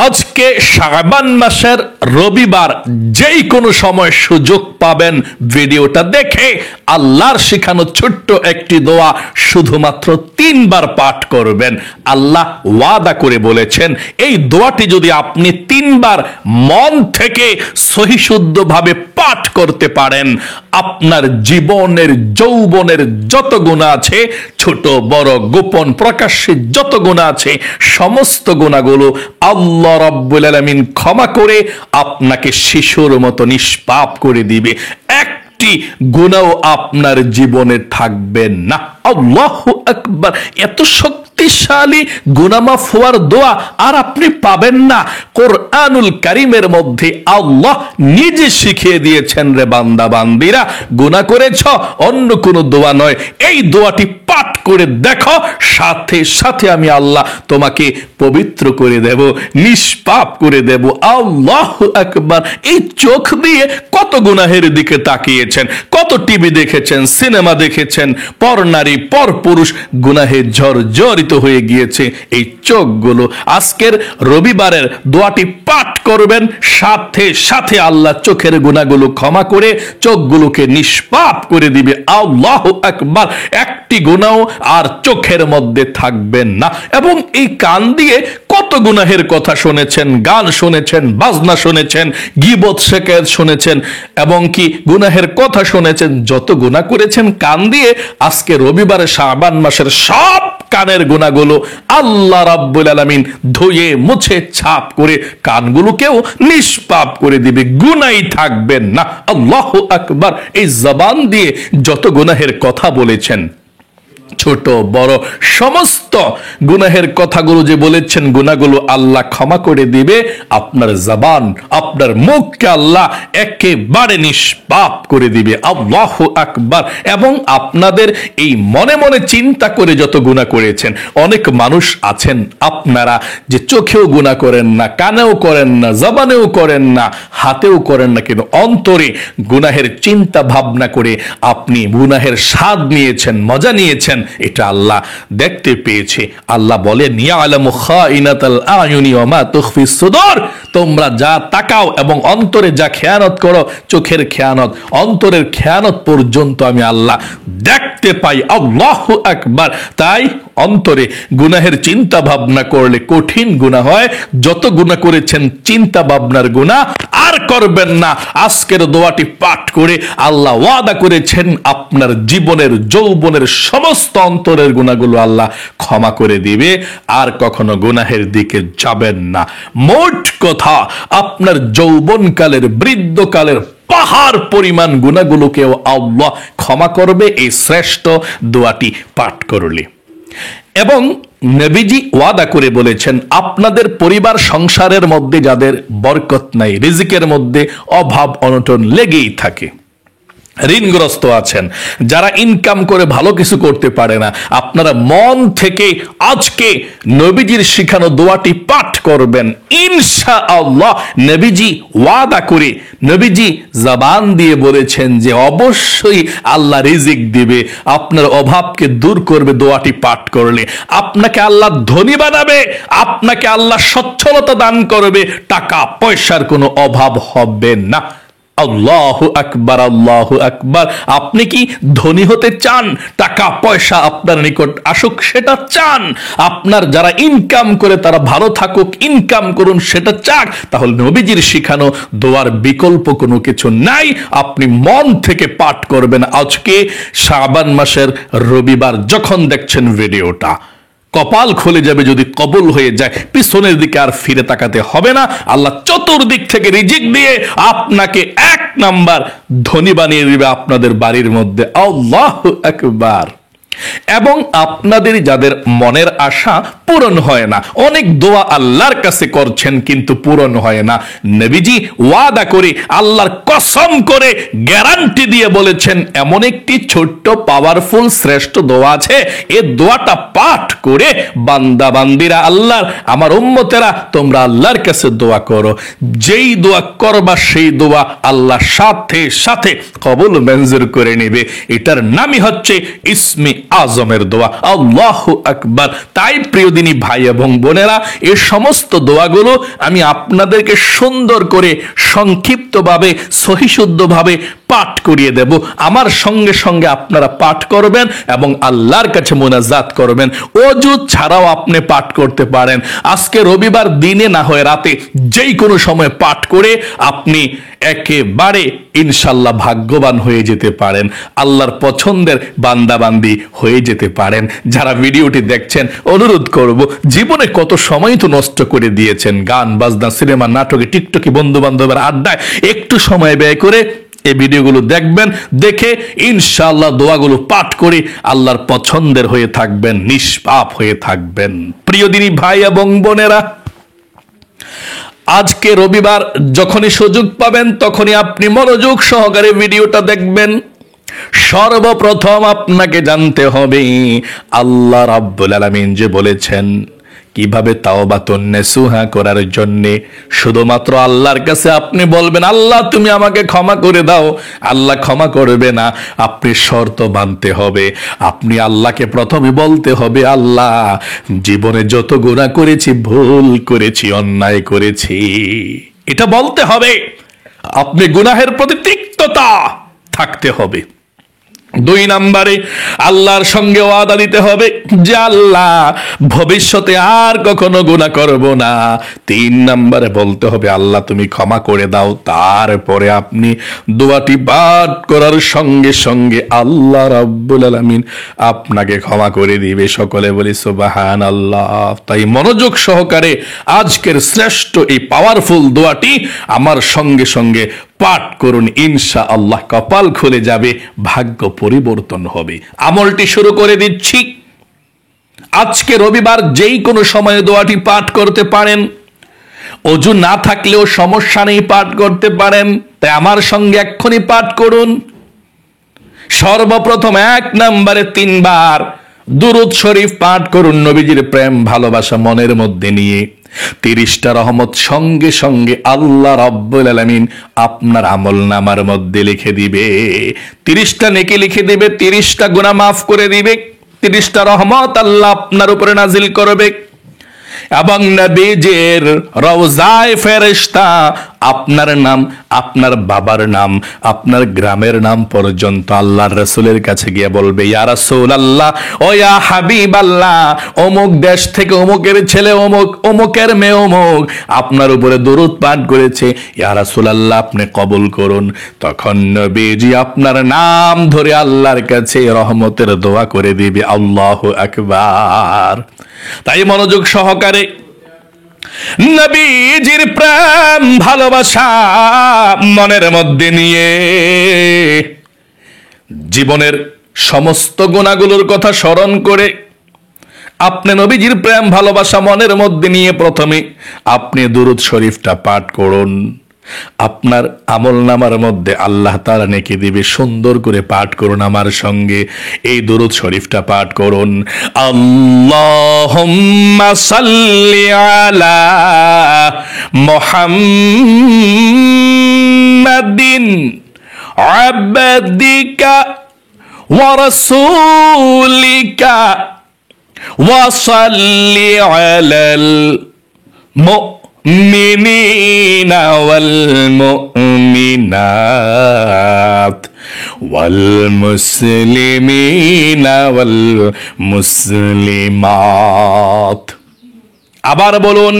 আজকে শাবান মাসের রবিবার যেই কোনো সময় সুযোগ পাবেন ভিডিওটা দেখে আল্লাহর শেখানো ছোট্ট একটি দোয়া শুধুমাত্র 3 বার পাঠ করবেন। আল্লাহ ওয়াদা করে বলেছেন এই দোয়াটি যদি আপনি 3 বার মন থেকে সহিশুদ্ধভাবে পাঠ করতে পারেন, আপনার জীবনের যৌবনের যত গুনাহ আছে, ছোট বড় গোপন প্রকাশ্যে যত গুনাহ আছে, সমস্ত গুনাহগুলো আল্লাহ রাব্বুল আলামিন ক্ষমা করে আপনাকে শিশুর মতো নিষ্পাপ করে দিবে। একটি গুনাহ আপনার জীবনে থাকবে না। আল্লাহু আকবার। এত শক্তিশালী গুনাহ মাফ হওয়ার দোয়া আর আপনি পাবেন না। কোরআনুল কারীমের মধ্যে আল্লাহ নিজে শিখিয়ে দিয়েছেন, রে বান্দা বান্দিরা, গুনাহ করেছ অন্য কোনো দোয়া নয়, এই দোয়াটি পাঠ করে দেখো, সাথে সাথে আমি আল্লাহ তোমাকে পবিত্র করে দেব, নিষ্পাপ করে দেব। আল্লাহু আকবার। এই চোখ দিয়ে কত গুনাহের দিকে তাকিয়েছেন, কত টিভি দেখেছেন, সিনেমা দেখেছেন, পর নারী পর পুরুষ গুনাহে জর্জরিত হয়ে গিয়েছে এই চোখগুলো। আজকের রবিবারের দোয়াটি পাঠ করবেন, সাথে সাথে আল্লাহ চোখের গুনাহগুলো ক্ষমা করে চোখগুলোকে নিষ্পাপ করে দিবে। আল্লাহু আকবার। একটি গুনাহ আর চোখের মধ্যে থাকবে না। এবং এই কান দিয়ে কত গুনাহের কথা শুনেছেন, গান শুনেছেন, বাজনা শুনেছেন, গীবত শিকায়ত শুনেছেন, এবং কি গুনাহের কথা শুনেছেন, যত গুনাহ করেছেন কান দিয়ে, আজকে রবিবারে শাবান মাসের সব কানের গুনাহগুলো আল্লাহ রাব্বুল আলামিন ধুয়ে মুছে ছাপ করে কানগুলোকেও নিষ্পাপ করে দিবে, গুনাহই থাকবে না। আল্লাহু আকবার। এই জবান দিয়ে যত গুনাহের কথা বলেছেন, ছোট বড় সমস্ত গুনাহের কথাগুলো যে বলেছেন, গুনাহগুলো আল্লাহ ক্ষমা করে দিবে। আপনার জবান, আপনার মুখকে আল্লাহ একেবারে নিষ্পাপ করে দিবে। আল্লাহু আকবার। এবং আপনাদের এই মনে মনে চিন্তা করে যত গুনাহ করেছেন, অনেক মানুষ আছেন আপনারা যে চোখেও গুনাহ করেন না, কানেও করেন না, জবানেও করেন না, হাতেও করেন না, কিন্তু অন্তরে গুনাহের চিন্তা ভাবনা করে আপনি গুনাহের স্বাদ নিয়েছেন, মজা নিয়েছেন, এটা আল্লাহ দেখতে পেয়েছে। আল্লাহ বলেন, ইয়ালামু খাইনাতাল আয়ুনি ওয়া মা তুখফিস সুদূর। তোমরা যা তাকাও এবং অন্তরে যা খেয়ানত করো, চোখের খেয়ানত, অন্তরের খেয়ানত পর্যন্ত আমি আল্লাহ দেখতে পাই। আল্লাহু আকবার। তাই অন্তরে গুনাহের চিন্তা ভাবনা করলে কঠিন গুনাহ হয়। যত গুনাহ করেছেন চিন্তা ভাবনার গুনাহ আর করবেন না। আজকের দোয়াটি পাঠ করে আল্লাহ ওয়াদা করেছেন আপনার জীবনের যৌবনের সমস্ত অন্তরের গুনাহগুলো আল্লাহ ক্ষমা করে দিবে, আর কখনো গুনাহের দিকে যাবেন না। মোট কথা, আপনার যৌবনকালের, বৃদ্ধকালের পাহাড় পরিমাণ গুনাহগুলোকেও আল্লাহ ক্ষমা করবে এই শ্রেষ্ঠ দোয়াটি পাঠ করলে। এবং নবীজি ওয়াদা করে বলেছেন, আপনাদের পরিবার সংসারের মধ্যে যাদের বরকত নাই, রিজিকের মধ্যে অভাব অনটন লেগেই থাকে, ঋণগ্রস্ত আছেন, যারা ইনকাম করে ভালো কিছু করতে পারে না, আপনারা মন থেকে আজকে নবীজির শিখানো দোয়াটি পাঠ করবেন, ইনশাআল্লাহ নবীজি ওয়াদা করে, নবীজি জবান দিয়ে বলেছেন যে অবশ্যই আল্লাহ রিজিক দিবে, আপনার অভাবকে দূর করবে। দোয়াটি পাঠ করলে আপনাকে আল্লাহ ধনী বানাবে, আপনাকে আল্লাহ সচ্ছলতা দান করবে, টাকা পয়সার কোনো অভাব হবে না। আল্লাহু আকবার, আল্লাহু আকবার। আপনি কি ধনী হতে চান? টাকা পয়সা আপনার নিকট আসুক সেটা চান? আপনার যারা ইনকাম করে তারা ভালো থাকুক, ইনকাম করুন সেটা চাক? তাহলে নবীজির শিখানো দোয়ার বিকল্প কোনো কিছু নাই। আপনি মন থেকে পাঠ করবেন। আজকে শাবান মাসের রবিবার যখন দেখছেন ভিডিওটা, কপাল খুলে যাবে যদি কবুল হয়ে যায়, পিছনের দিকে আর ফিরে তাকাতে হবে না। আল্লাহ চতুর্দিক থেকে রিজিক দিয়ে আপনাকে 1 নাম্বার ধনী বানিয়ে দিবে আপনাদের বাড়ির মধ্যে। আল্লাহু আকবার। এবং আপনাদের যাদের মনের আশা পূরণ হয় না, অনেক দোয়া আল্লাহর কাছে করছেন কিন্তু পূরণ হয় না, নবীজি ওয়াদা করে, আল্লাহর কসম করে গ্যারান্টি দিয়ে বলেছেন, এমন একটি ছোট্ট পাওয়ারফুল শ্রেষ্ঠ দোয়া আছে, এই দোয়াটা পাঠ করে বান্দা বান্দিরা, আল্লাহর আমার উম্মতেরা, তোমরা আল্লাহর কাছে দোয়া করো, যেই দোয়া করবা সেই দোয়া আল্লাহ সাথে সাথে কবুল মঞ্জুর করে নেবে। এটার নামই হচ্ছে ইসমে আজমের দোয়া। আল্লাহু আকবার। তাই প্রিয় দিনী ভাই এবং বোনেরা, এই সমস্ত দোয়াগুলো আমি আপনাদেরকে সুন্দর করে সংক্ষিপ্তভাবে সহিশুদ্ধভাবে পাঠ করিয়ে দেব। আমার সঙ্গে সঙ্গে আপনারা পাঠ করবেন এবং আল্লাহর কাছে মোনাজাত করবেন। ওযু ছাড়াও আপনি পাঠ করতে পারেন। আজকে রবিবার দিনে না হয় রাতে যেই কোনো সময় পাঠ করে আপনি একেবারে ইনশাল্লাহ ভাগ্যবান হয়ে যেতে পারেন, আল্লাহর পছন্দের বান্দাবান্দি হয়ে যেতে পারেন। যারা ভিডিওটি দেখছেন, অনুরোধ করব, জীবনে কত সময় তো নষ্ট করে দিয়েছেন গান বাজনা, সিনেমা, নাটকে, টিকটকে, বন্ধু বান্ধবের আড্ডায়। একটু সময় ব্যয় করে এই ভিডিওগুলো দেখবেন, দেখে ইনশাআল্লাহ দোয়াগুলো পাঠ করে আল্লাহর পছন্দের হয়ে থাকবেন, নিষ্পাপ হয়ে থাকবেন। প্রিয় দিনী ভাই এবং বোনেরা, আজকে রবিবার যখনই সুযোগ পাবেন তখনই আপনি মনোযোগ সহকারে ভিডিওটা দেখবেন। সর্বপ্রথম আপনাকে জানতে হবে আল্লাহ রাব্বুল আলামিন যে বলেছেন কিভাবে তাওবাতুন নাসুহা করার জন্য। শুধুমাত্র আল্লাহর কাছে আপনি বলবেন, আল্লাহ তুমি আমাকে ক্ষমা করে দাও। আল্লাহ ক্ষমা করবে না, আপনি শর্ত মানতে হবে। আপনি আল্লাহকে প্রথমে বলতে হবে, আল্লাহ জীবনে যত গুনাহ করেছি, ভুল করেছি, অন্যায় করেছি, এটা বলতে হবে। আপনি গুনাহের প্রতি তিক্ততা থাকতে হবে। 2 নম্বরে আল্লাহর সঙ্গে ওয়াদা দিতে হবে যে আল্লাহ ভবিষ্যতে আর কখনো গুনাহ করব না। 3 নম্বরে বলতে হবে, আল্লাহ তুমি ক্ষমা করে দাও। তারপরে আপনি দোয়াটি পাঠ করার সঙ্গে সঙ্গে আল্লাহ রাব্বুল আলামিন আপনাকে ক্ষমা করে দিবে। সকলে বলি সুবহানাল্লাহ। তাই মনোযোগ সহকারে আজকের শ্রেষ্ঠ এই পাওয়ারফুল দোয়াটি আমার সঙ্গে সঙ্গে পাঠ করুন। ইনশাআল্লাহ কপাল খুলে যাবে, ভাগ্য পরিবর্তন হবে। আমলটি শুরু করে দিচ্ছি। আজকে রবিবার যেই কোনো সময়ে দোয়াটি পাঠ করতে পারেন। ওযু না থাকলেও সমস্যা নেই, পাঠ করতে পারেন। তাই আমার সঙ্গে এক্ষুনি পাঠ করুন। সর্বপ্রথম 1 নম্বরে 3 বার দুরূদ শরীফ পাঠ করুন, নবীজির প্রেম ভালোবাসা মনের মধ্যে নিয়ে। 30টা রহমত সঙ্গে সঙ্গে আল্লাহ রাব্বুল আলামিন আপনার আমলনামার মধ্যে লিখে দিবে। 30টা নেকি লিখে দিবে, 30টা গুনাহ মাফ করে দিবে, 30টা রহমত আল্লাহ আপনার উপরে নাজিল করবে। এবং নবীজির রওজায় ফেরেশতা আপনার নাম, আপনার বাবার নাম, আপনার গ্রামের নাম পর্যন্ত আল্লাহর রাসূলের কাছে গিয়ে বলবে, ইয়া রাসূলুল্লাহ, ও ইয়া হাবিবাল্লাহ, অমুক দেশ থেকে অমুকের ছেলে অমুক, অমুকের মেয়ে অমুক আপনার উপরে দরুদ পাঠ করেছে, ইয়া রাসূলুল্লাহ আপনি কবুল করুন। তখন নবীজি আপনার নাম ধরে আল্লাহর কাছে রহমতের দোয়া করে দিবে। আল্লাহু আকবার। তাই মনোযোগ সহকারে নবীজির প্রেম ভালোবাসা মনের মধ্যে নিয়ে জীবনের সমস্ত গুনাহগুলোর কথা স্মরণ করে আপনি নবীজির প্রেম ভালোবাসা মনের মধ্যে নিয়ে প্রথমে আপনি দুরূদ শরীফটা পাঠ করুন। আপনার আমলনামার মধ্যে আল্লাহ তাআলা নেকি দিবে। সুন্দর করে পাঠ করুন আমার সঙ্গে। এই দুরূদ শরীফটা পাঠ করুন। আল্লাহুম্মা সাল্লি আলা মুহাম্মাদিন আবদিকা ওয়া রাসূলিকা ওয়া সাল্লি আলাল المؤمنين والمؤمنات والمسلمين والمسلمات। আবার বলুন,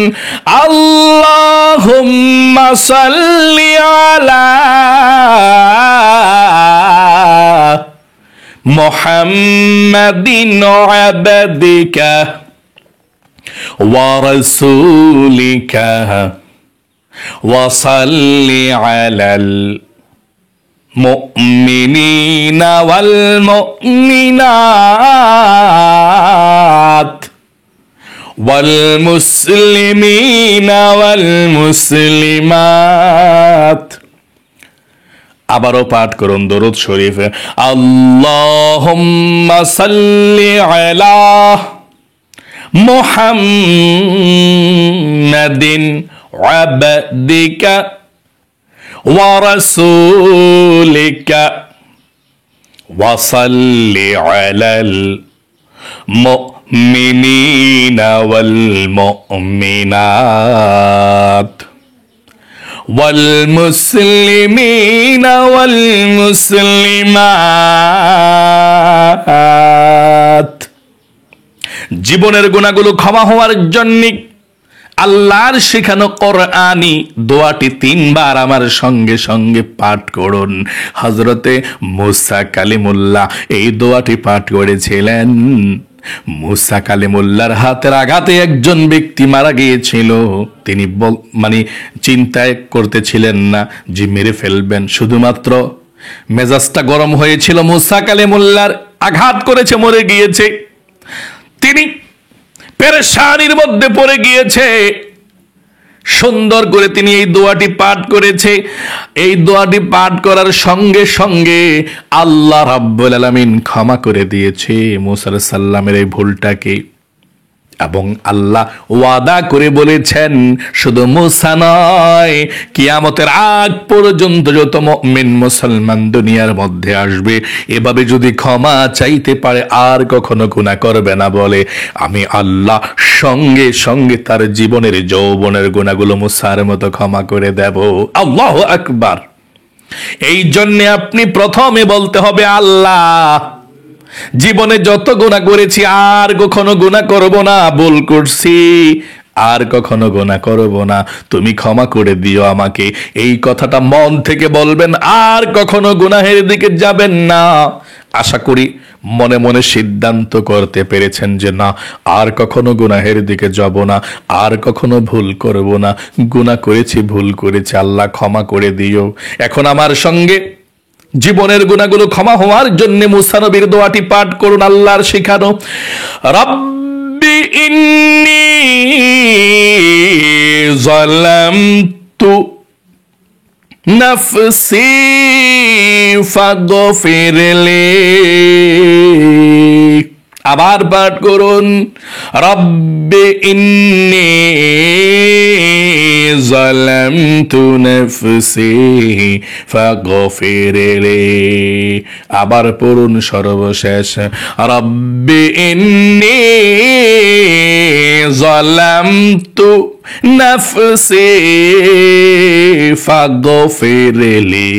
আল্লাহুম্মা সাল্লি আলা মুহাম্মাদিন আবদিকা ورسولك وصل على المؤمنين والمؤمنات والمسلمين والمسلمات। আবারও পাঠ করুন দরুদ শরীফ। আল্লাহুম্মা সাল্লি আলা মুহাম্মাদিন আবদিকা ওয়া রাসূলিকা ওয়াসাল্লি আলাল মুমিনিনা ওয়াল মুমিনাত ওয়াল মুসলিমিনা ওয়াল মুসলিমাত। জীবনের গুনাহগুলো ক্ষমা হওয়ার জন্য আল্লাহর শেখানো কোরআনি দোয়াটি 3 বার আমার সঙ্গে সঙ্গে পাঠ করুন। হযরতে মুসা কালিমুল্লাহ এই দোয়াটি পাঠ করেছিলেন। মুসা কালিমুল্লাহর হাতের আঘাতে একজন ব্যক্তি মারা গিয়েছিল। তিনি চিন্তায় করতেছিলেন না যে মেরে ফেলবেন, শুধুমাত্র মেজাজটা গরম হয়েছিল। মুসা কালিমুল্লাহর আঘাত করেছে, মরে গিয়েছে। তিনি পেরেশানির মধ্যে পড়ে গিয়েছে। সুন্দর করে তিনি এই দোয়াটি পাঠ করেছে। এই দোয়াটি পাঠ করার সঙ্গে সঙ্গে আল্লাহ রাব্বুল আলামিন ক্ষমা করে দিয়েছে মুসা আলাইহিস সালামের এই ভুলটাকে। এবং আল্লাহ ওয়াদা করে বলেছেন, শুধু মুসা নয়, কিয়ামতের আগ পর্যন্ত যত মুমিন মুসলমান দুনিয়ার মধ্যে আসবে, এভাবে যদি ক্ষমা চাইতে পারে আর কখনো গুনাহ করবে না বলে, আমি আল্লাহ সঙ্গে সঙ্গে তার জীবনের যৌবনের গুনাহগুলো মুসার মতো ক্ষমা করে দেব। আল্লাহু আকবার। এই জন্য আপনি প্রথমে বলতে হবে, আল্লাহ জীবনে যত গুনাহ করেছি আর কখনো গুনাহ করব না, ভুল করছি আর কখনো গুনাহ করব না, তুমি ক্ষমা করে দিও আমাকে। এই কথাটা মন থেকে বলবেন, আর কখনো গুনাহের দিকে যাবেন না। আশা করি মনে মনে সিদ্ধান্ত করতে পেরেছেন যে না, আর কখনো গুনাহের দিকে যাব না, আর কখনো ভুল করব না। গুনাহ করেছি, ভুল করেছি, আল্লাহ ক্ষমা করে দিও। এখন আমার সঙ্গে জীবনের গুনাহগুলো ক্ষমা হওয়ার জন্য মুসা নবীর দোয়াটি পাঠ করুন, আল্লাহর শেখানো। রাব্বি ইন্নী যালামতু নাফসি ফাগফিরলি। আবার পাঠ করুন, রাব্বি ইন্নী যালামতু নাফসি ফাগফিরলি। আবার পড়ুন সর্বশেষ, রাব্বি ইন্নী যালামতু নাফসি ফাগফিরলি।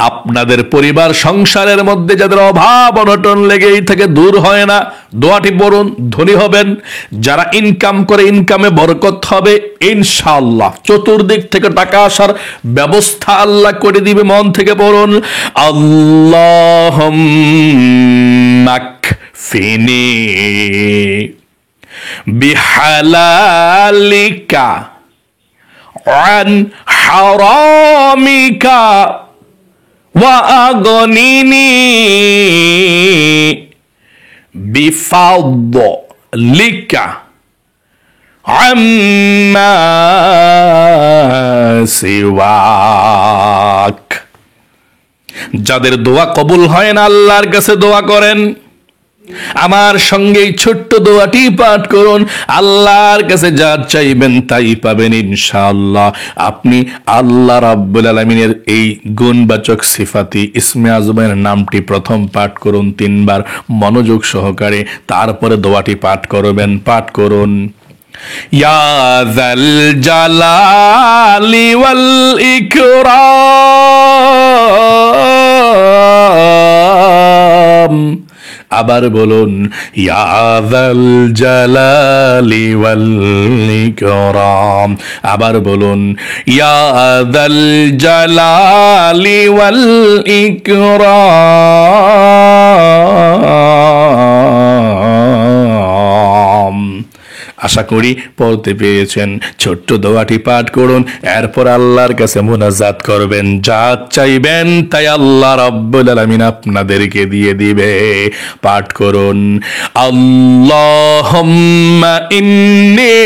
আপনাদের পরিবার সংসারের মধ্যে যাদের অভাব অনটন লেগেই থাকে, দূর হয় না, দোয়াটি পড়ুন, ধনী হবেন। যারা ইনকাম করে, ইনকামে বরকত হবে ইনশাআল্লাহ। চতুর্দিক থেকে টাকা আসার ব্যবস্থা আল্লাহ করে দিবে। মন থেকে পড়ুন, আল্লাহুম্মা কফিনি বিহালালিকা আন হারামিকা ওয়া আগনিনি বিফাদলিকা আম্মা সিওয়াক। যাদের দোয়া কবুল হয় না, আল্লাহর কাছে দোয়া করেন। আমার সঙ্গে এই ছোট্ট দোয়াটি পাঠ করুন, আল্লাহর কাছে যা চাইবেন তাই পাবেন ইনশাআল্লাহ। আপনি আল্লাহ রাব্বুল আলামিনের এই গুণবাচক সিফাতি ইসমে আজমের নামটি প্রথম পাঠ করুন 3 বার মনোযোগ সহকারে, তারপরে দোয়াটি পাঠ করবেন। পাঠ করুন, ইয়া যাল জালালি ওয়াল ইকরাম। আবার বলুন, ইয়া যাল জালালি ওয়াল ইকরাম। আবার বলুন, ইয়া যাল জালালি ওয়াল ইকরাম। আশা করি পড়তে পেরেছেন। ছোট্ট দোয়াটি পাঠ করুন, এরপর আল্লাহর কাছে মুনাজাত করবেন। যা চাইবেন তাই আল্লাহ রাব্বুল আলামিন আপনাদেরকে দিয়ে দিবে। পাঠ করুন, আল্লাহুম্মা ইন্নী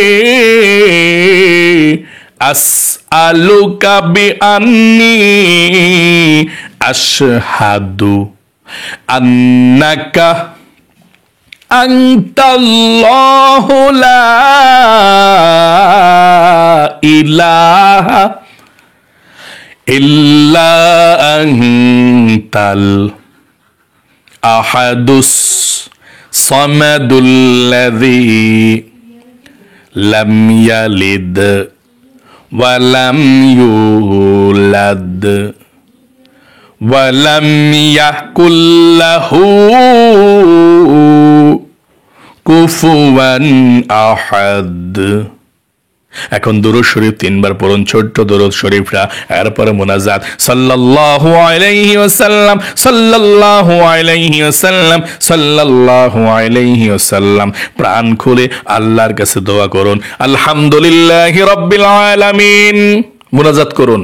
আসআলুকা বিআন্নী আশহাদু আন্নাকা আনতাল্লাহু লা ইলাহা ইল্লা আনতাল আহাদুস সামাদুল্লাযী লাম ইয়ালিদ ওয়া লাম ইউলাদ ওয়া লাম ইয়াকুল লাহু কুফুয়ান আহাদ। এখন দুরূদ শরীফ 3 বার পড়ুন, ছোট্ট দুরূদ শরীফরা, এরপরে মুনাজাত সাল্লাল্লাহু আলাইহি ওয়াসাল্লাম, সাল্লাল্লাহু আলাইহি ওয়াসাল্লাম, সাল্লাল্লাহু আলাইহি ওয়াসাল্লাম। প্রাণ খুলে আল্লাহর কাছে দোয়া করুন। আলহামদুলিল্লাহি রাব্বিল আলামিন, মুনাজাত করুন।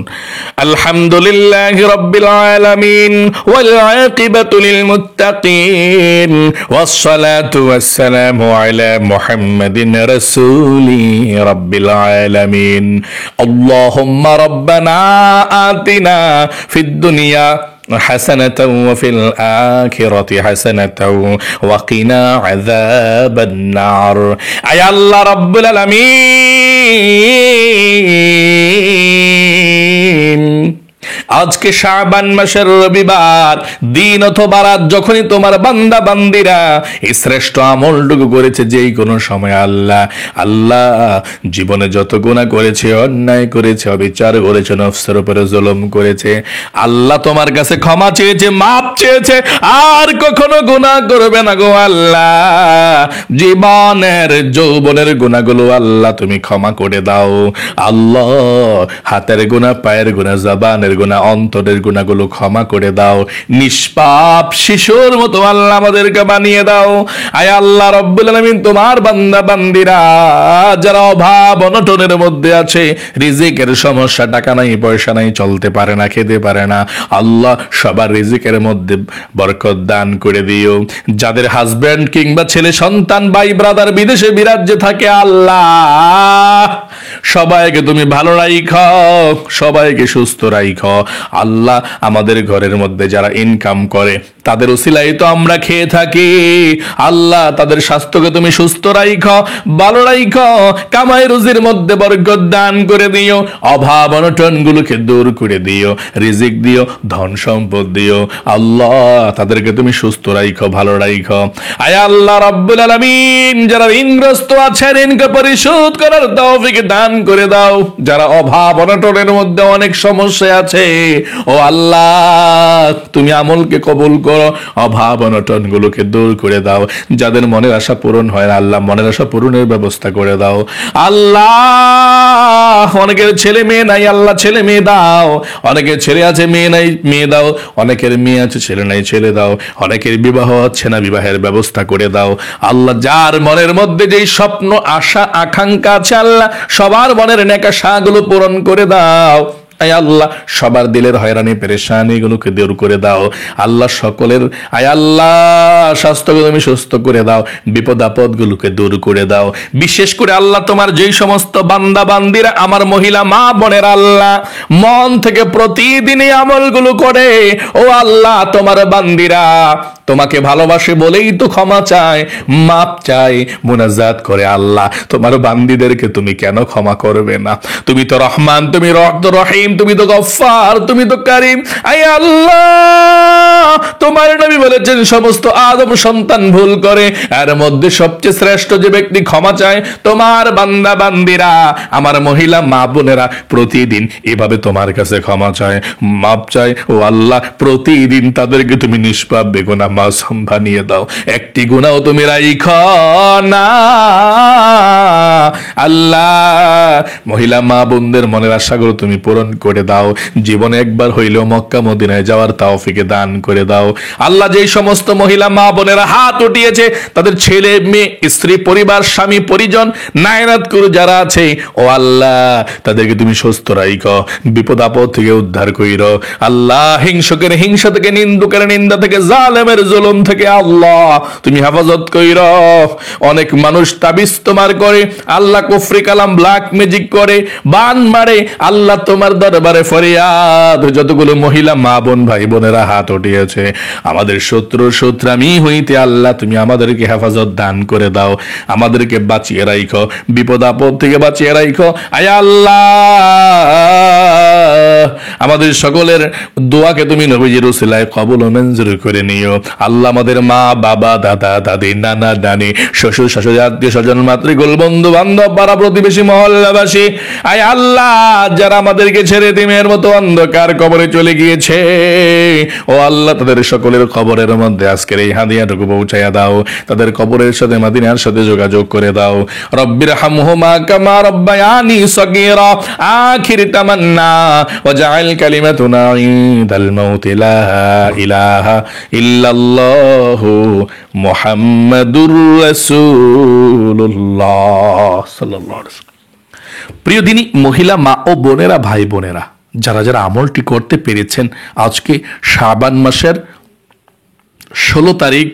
আলহামদুলিল্লাহি রাব্বিল আলামিন ওয়াল আকিবাতু লিল মুত্তাকিন ওয়াস সালাতু ওয়াস সালামু আলা মুহাম্মাদিন রাসূলি রাব্বিল আলামিন। আল্লাহুম্মা রাব্বানা আতিনা ফিদ দুনিয়া হাসানাতাও ওয়া ফিল আখিরাতি হাসানাতাও ওয়া কিনা আযাবান নার। আয় আল্লাহ রাব্বুল আলামিন, আজকে শাবান মাসের রবিবার দিন অথবা রাত, যখনই তোমার বান্দা বান্দিরা এই শ্রেষ্ঠ আমলটুকু করেছে যেই কোনো সময়, আল্লাহ আল্লাহ জীবনে যত গুনাহ করেছে, অন্যায় করেছে, অবিচার করেছে, নফসের উপরে জুলুম করেছে, আল্লাহ তোমার কাছে ক্ষমা চেয়েছে, মাপ চেয়েছে, আর কখনো গুনাহ করবে না গো আল্লাহ। জীবনের যৌবনের গুনাহগুলো আল্লাহ তুমি ক্ষমা করে দাও আল্লাহ। হাতের গুনাহ, পায়ের গুনাহ, জবানের গুনাহ, অন্তরের গুনাহগুলো ক্ষমা করে দাও। নিষ্পাপ শিশুর মতো আল্লাহ আমাদেরকে বানিয়ে দাও। আয় আল্লাহ রাব্বুল আলামিন, তোমার বান্দা বান্দিরা যারা অভাব অনটনের মধ্যে আছে, রিজিকের সমস্যা, টাকা নাই পয়সা নাই, চলতে পারে না, খেতে পারে না, আল্লাহ সবার রিজিকের মধ্যে বরকত দান করে দিও। যাদের হাজবেন্ড কিংবা ছেলে সন্তান, ভাই ব্রাদার বিদেশে বিরাজ্যে থাকে, আল্লাহ সবাইকে তুমি ভালো রাখো, সবাইকে সুস্থ রাখো আল্লাহ। আমাদের ঘরের মধ্যে যারা ইনকাম করে তাদের উসিলাই তো আমরা খেয়ে থাকি, আল্লাহ তাদের স্বাস্থ্যকে তুমি সুস্থ রাখো, ভালো রাখো, কামাই রুজির মধ্যে বরকত দান করে দিও, অভাব অনটন গুলোকে দূর করে দিও, রিজিক দিও, ধন সম্পদ দিও আল্লাহ, তাদেরকে তুমি সুস্থ রাখো, ভালো রাখো। আয় আল্লাহ রাব্বুল আলামিন, যারা ঋণগ্রস্ত আছে ঋণকে পরিশোধ করার তৌফিক দান করে দাও। যারা অভাব অনটনের মধ্যে অনেক সমস্যা আছে, ও আল্লাহ তুমি আমলকে কবুল করো, অভাব অনটন গুলোকে দূর করে দাও। যাদের মনের আশা পূরণ হয় না, আল্লাহ মনের আশা পূরণের ব্যবস্থা করে দাও আল্লাহ। অনেকের ছেলে মেয়ে নাই, আল্লাহ ছেলে মেয়ে দাও। অনেকের ছেলে আছে, মেয়ে নাই, মেয়ে দাও। অনেকের মেয়ে আছে, ছেলে নাই, ছেলে দাও। অনেকের বিবাহ হচ্ছে না, বিবাহের ব্যবস্থা করে দাও আল্লাহ। যার মনের মধ্যে যেই স্বপ্ন আশা আকাঙ্ক্ষা আছে, আল্লাহ সবার মনের নেক আশাগুলো পূরণ করে দাও। আয় আল্লাহ সবার দিলের হয়রানি পেরেশানি গুলোকে দূর করে দাও আল্লাহ। সকলের আয় আল্লাহ স্বাস্থ্যকে তুমি সুস্থ করে দাও, বিপদ আপদ গুলোকে দূর করে দাও। বিশেষ করে আল্লাহ তোমার যেই সমস্ত বান্দা বান্দিরা, আমার মহিলা মা বোনের আল্লাহ মন থেকে প্রতিদিন এই আমলগুলো করে, ও আল্লাহ তোমার বান্দিরা তোমাকে ভালোবাসে বলেই তো ক্ষমা চায়, মাপ চায়, মুনাজাত করে আল্লাহ। তোমার বান্দিদেরকে তুমি কেন ক্ষমা করবে না? তুমি তো রহমান, তুমি রহিম, তুমি তো গফফার, তুমি তো কারীম। আয় আল্লাহ তোমার নবী বলেছেন সমস্ত আদম সন্তান ভুল করে, এর মধ্যে সবচেয়ে শ্রেষ্ঠ যে ব্যক্তি ক্ষমা চায় তোমার বান্দা বান্দিরা, আমার মহিলা মা বোনেরা প্রতিদিন এভাবে তোমার কাছে ক্ষমা চায়, মাপ চায়। ও আল্লাহ প্রতিদিন তাদেরকে তুমি নিষ্পাপ বেগুনা মাসুম বানিয়ে দাও, একটি গুনাহ তুমি রাখো না আল্লাহ। মহিলা মা বোনদের মনের আশাগুলো তুমি পূরণ করে দাও। জীবনে একবার হইলেও মক্কা মদিনায় যাওয়ার তৌফিক দান করে দাও আল্লাহ। যেই সমস্ত মহিলা মা বোনেরা হাত উঠিয়েছে, তাদের ছেলে মেয়ে স্ত্রী পরিবার স্বামী পরিজন নায়রাত করে যারা আছে, ও আল্লাহ তাদেরকে তুমি সুস্থ রাখো, বিপদ আপদ থেকে উদ্ধার কইরো আল্লাহ। হিংসকের হিংসা থেকে, নিন্দুকের নিন্দা থেকে, জালেমের জুলুম থেকে আল্লাহ তুমি হেফাজত কইরো। অনেক মানুষ তাবিজ তোমার করে আল্লাহ, কুফরি কালাম ব্ল্যাক ম্যাজিক করে, বান মারে আল্লাহ। তোমার দরবারে ফরিয়াদ, যতগুলো মহিলা মা বোন ভাই বোনেরা হাত উঠিয়েছে, আমাদের শত্রু শত্রামি হইতে আল্লাহ তুমি আমাদেরকে হেফাজত দান করে দাও, আমাদেরকে বাঁচিয়ে রাখো, বিপদ আপদ থেকে বাঁচিয়ে রাখো। আয় আল্লাহ আমাদের সকলের দোয়াকে তুমি নবীজির উসিলায় কবুল ও মঞ্জুর করে নিও। আল্লাহ আমাদের মা বাবা দাদা দাদি নানা নানি শ্বশুর শাশুড়ি আত্মীয় স্বজন মাতৃকুল বন্ধু বান্ধব পাড়া প্রতিবেশী মহল্লাবাসী আয় আল্লাহ যারা আমাদেরকে ছেড়ে দিনের মতো অন্ধকার কবরে চলে গিয়েছে ও আল্লাহ তাদের সকলের কবরের মধ্যে আজকের এই হাদিয়াটুকু পৌঁছাইয়া দাও, তাদের কবরের সাথে মাদিনার সাথে যোগাযোগ করে দাও। রব্বির হামহুমা কামা রব্বায়ানি সগীরা আখির তামান্না ওয়াজআল কালিমাতুনা ইনদাল মাউত লা ইলাহা ইল্লাল্লাহু মুহাম্মাদুর রাসূলুল্লাহ সাল্লাল্লাহু আলাইহি ওয়াসাল্লাম। প্রিয় দিনী মহিলা মা ও বোনেরা, ভাই বোনেরা, যারা যারা আমলটি করতে পেরেছেন, আজকে শাবান মাসের 16 তারিখ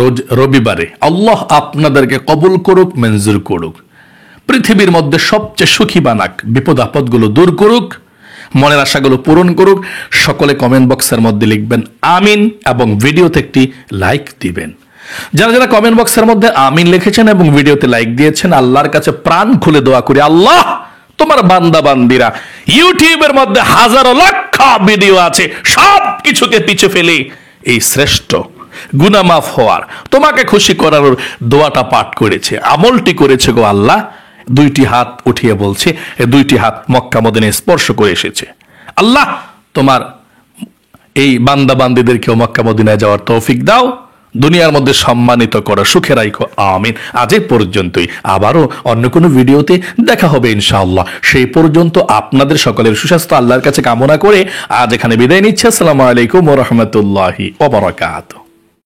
রোজ রবিবারে আল্লাহ আপনাদেরকে কবুল করুক, মঞ্জুর করুক, পৃথিবীর মধ্যে সবচেয়ে সুখী বানাক, বিপদ আপদগুলো দূর করুক, মনের আশাগুলো পূরণ করুক। সকলে কমেন্ট বক্সের মধ্যে লিখবেন আমিন এবং ভিডিওতে একটি লাইক দিবেন। যারা যারা কমেন্ট বক্সের মধ্যে আমিন লিখেছেন এবং ভিডিওতে লাইক দিয়েছেন, আল্লাহর কাছে প্রাণ খুলে দোয়া করি, আল্লাহ তোমার বান্দা বান্দিরা ইউটিউবের মধ্যে হাজারো লক্ষ ভিডিও আছে, সব কিছুকে পিছে ফেলে এই শ্রেষ্ঠ গুনাহ মাফ হওয়ার, তোমাকে খুশি করার দোয়াটা পাঠ করেছে, আমলটি করেছে গো আল্লাহ। দুইটি হাত উঠিয়ে বলছে, এই দুইটি হাত মক্কা মদিনায় স্পর্শ করে এসেছে। আল্লাহ তোমার এই বান্দা বান্দিদেরকেও মক্কা মদিনায় যাওয়ার তৌফিক দাও, দুনিয়ার মধ্যে সম্মানিত করো, সুখে রাখো, আমিন। আজ এই পর্যন্তই, আবারও অন্য কোনো ভিডিওতে দেখা হবে ইনশাআল্লাহ। সেই পর্যন্ত আপনাদের সকলের সুস্বাস্থ্য আল্লাহর কাছে কামনা করে আজ এখানে বিদায় নিচ্ছি। আসসালামু আলাইকুম ওয়া রাহমাতুল্লাহি ওয়া বারাকাতুহু।